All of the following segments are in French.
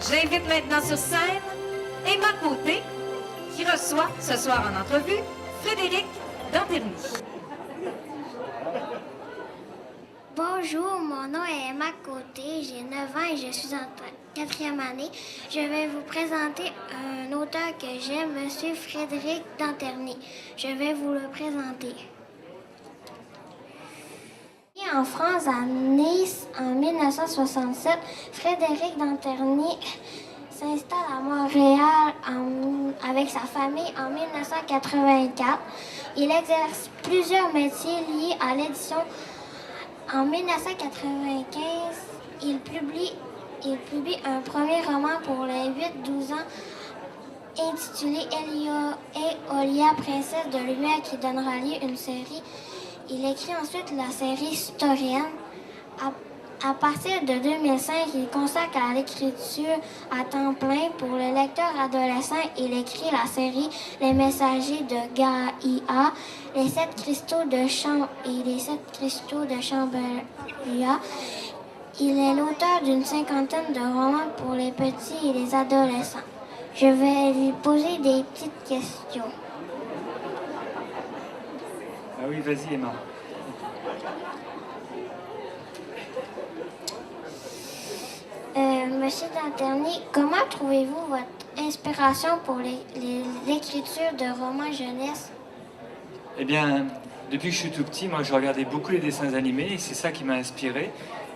J'invite maintenant sur scène Emma Côté, qui reçoit ce soir en entrevue Frédéric Danterny. Bonjour, mon nom est Emma Côté, j'ai 9 ans et je suis en 4e année. Je vais vous présenter un auteur que j'aime, M. Frédéric Danterny. Je vais vous le présenter. Né en France, à Nice, en 1967, Frédéric Danterny s'installe à Montréal avec sa famille en 1984. Il exerce plusieurs métiers liés à l'édition. En 1995, il publie un premier roman pour les 8-12 ans intitulé Elia et Olia, princesse de lumière, qui donnera lieu à une série. Il écrit ensuite la série Storienne. À partir de 2005, il consacre à l'écriture à temps plein. Pour le lecteur adolescent, il écrit la série Les Messagers de Gaïa, les 7 cristaux de Chambéria. Il est l'auteur d'une 50aine de romans pour les petits et les adolescents. Je vais lui poser des petites questions. Ah oui, vas-y Emma. Monsieur Danterny, comment trouvez-vous votre inspiration pour l'écriture de romans jeunesse? Eh bien, depuis que je suis tout petit, moi je regardais beaucoup les dessins animés et c'est ça qui m'a inspiré.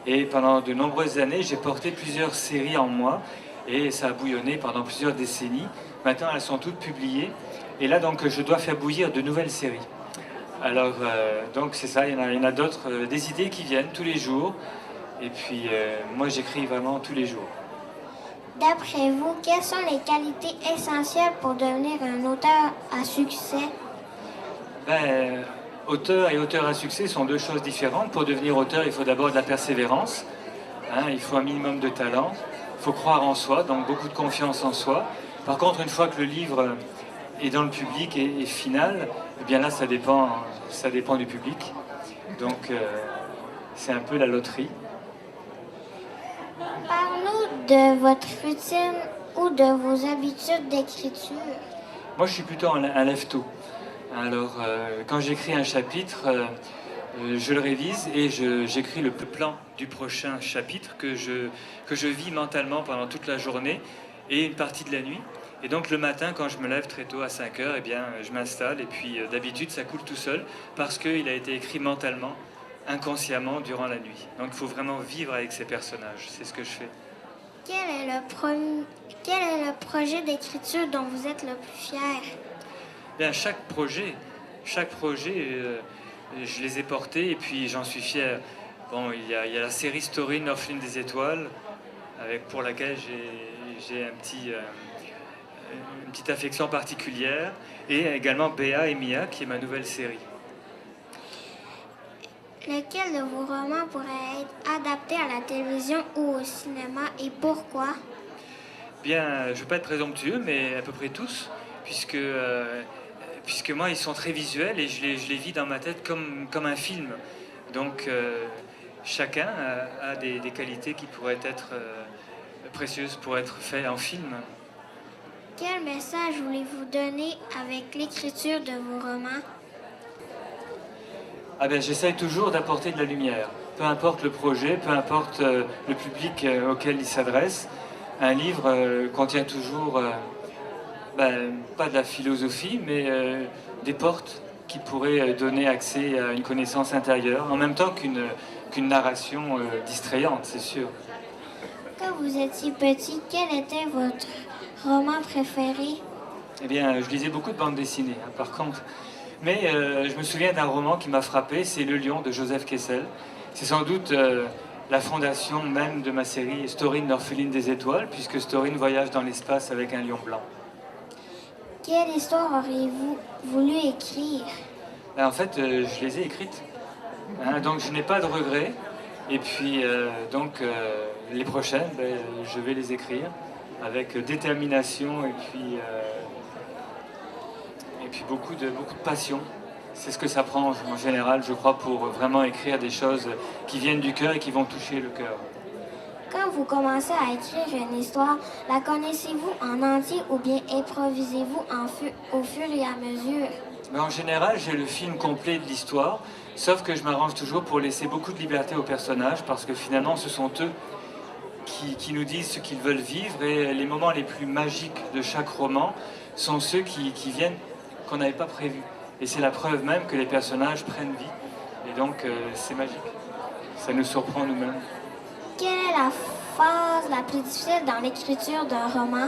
Et pendant de nombreuses années, j'ai porté plusieurs séries en moi et ça a bouillonné pendant plusieurs décennies. Maintenant, elles sont toutes publiées et là, donc, je dois faire bouillir de nouvelles séries. Alors, donc c'est ça, il y en a d'autres, des idées qui viennent tous les jours. Et puis, moi, j'écris vraiment tous les jours. D'après vous, quelles sont les qualités essentielles pour devenir un auteur à succès? Auteur et auteur à succès sont deux choses différentes. Pour devenir auteur, il faut d'abord de la persévérance. Il faut un minimum de talent. Il faut croire en soi, donc beaucoup de confiance en soi. Par contre, une fois que le livre est dans le public et final, eh bien là, ça dépend du public. Donc, c'est un peu la loterie. Parle-nous de votre routine ou de vos habitudes d'écriture. Moi, je suis plutôt un lève-tôt. Alors, quand j'écris un chapitre, je le révise et j'écris le plan du prochain chapitre que je vis mentalement pendant toute la journée et une partie de la nuit. Et donc, le matin, quand je me lève très tôt à 5 heures, eh bien, je m'installe et puis d'habitude, ça coule tout seul parce qu'il a été écrit mentalement, inconsciemment, durant la nuit. Donc, il faut vraiment vivre avec ces personnages. C'est ce que je fais. Quel est le projet d'écriture dont vous êtes le plus fier? Bien, chaque projet, je les ai portés et puis j'en suis fier. Bon, il y a la série Story Northline des étoiles, pour laquelle j'ai une petite affection particulière, et également Béa et Mia, qui est ma nouvelle série. Lequel de vos romans pourrait être adapté à la télévision ou au cinéma et pourquoi? Bien, je ne veux pas être présomptueux, mais à peu près tous, puisque moi, ils sont très visuels et je les vis dans ma tête comme un film. Donc, chacun a des qualités qui pourraient être précieuses pour être fait en film. Quel message voulez-vous donner avec l'écriture de vos romans? J'essaye toujours d'apporter de la lumière. Peu importe le projet, peu importe le public auquel il s'adresse. Un livre contient toujours, pas de la philosophie, mais des portes qui pourraient donner accès à une connaissance intérieure, en même temps qu'une narration distrayante, c'est sûr. Quand vous étiez petit, quel était votre roman préféré? Eh bien, je lisais beaucoup de bandes dessinées, par contre. Mais je me souviens d'un roman qui m'a frappé, c'est Le Lion de Joseph Kessel. C'est sans doute la fondation même de ma série Storine l'orpheline des étoiles, puisque Storine voyage dans l'espace avec un lion blanc. Quelle histoire auriez-vous voulu écrire? En fait, je les ai écrites. Donc je n'ai pas de regrets. Et puis, les prochaines, je vais les écrire avec détermination et puis beaucoup de passion. C'est ce que ça prend en général, je crois, pour vraiment écrire des choses qui viennent du cœur et qui vont toucher le cœur. Quand vous commencez à écrire une histoire, la connaissez-vous en entier ou bien improvisez-vous au fur et à mesure? Mais en général, j'ai le film complet de l'histoire, sauf que je m'arrange toujours pour laisser beaucoup de liberté aux personnages, parce que finalement, ce sont eux qui nous disent ce qu'ils veulent vivre, et les moments les plus magiques de chaque roman sont ceux qui viennent qu'on n'avait pas prévus. Et c'est la preuve même que les personnages prennent vie, et donc c'est magique. Ça nous surprend nous-mêmes. Quelle est la phase la plus difficile dans l'écriture d'un roman?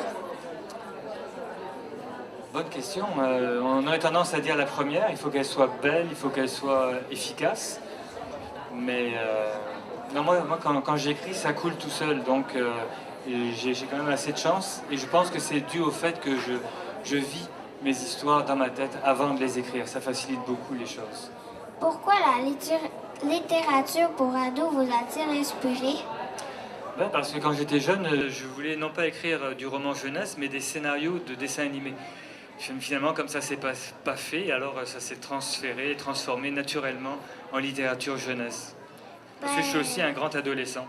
Bonne question. On aurait tendance à dire la première, il faut qu'elle soit belle, il faut qu'elle soit efficace. Mais non, moi quand j'écris, ça coule tout seul. Donc j'ai quand même assez de chance. Et je pense que c'est dû au fait que je vis mes histoires dans ma tête avant de les écrire. Ça facilite beaucoup les choses. Pourquoi la littérature pour ados vous a-t-il inspiré? Ben, parce que quand j'étais jeune, je voulais non pas écrire du roman jeunesse, mais des scénarios de dessins animés. Finalement, comme ça s'est pas fait, alors ça s'est transformé naturellement en littérature jeunesse. Parce que je suis aussi un grand adolescent.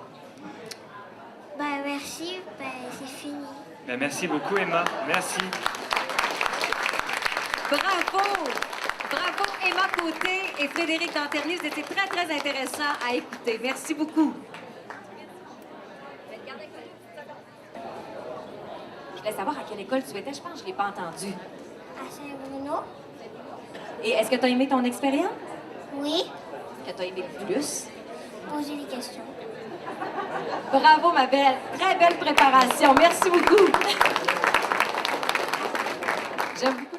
Merci, c'est fini. Ben, merci beaucoup, Emma. Merci. Bravo! Bravo, Emma Côté et Frédéric Danterny. C'était très, très intéressant à écouter. Merci beaucoup. Je voulais savoir à quelle école tu étais. Je pense que je ne l'ai pas entendu. À Saint-Bruno? Et est-ce que tu as aimé ton expérience? Oui. Que tu as aimé le plus? Poser des questions. Bravo, ma belle. Très belle préparation. Merci beaucoup. J'aime beaucoup.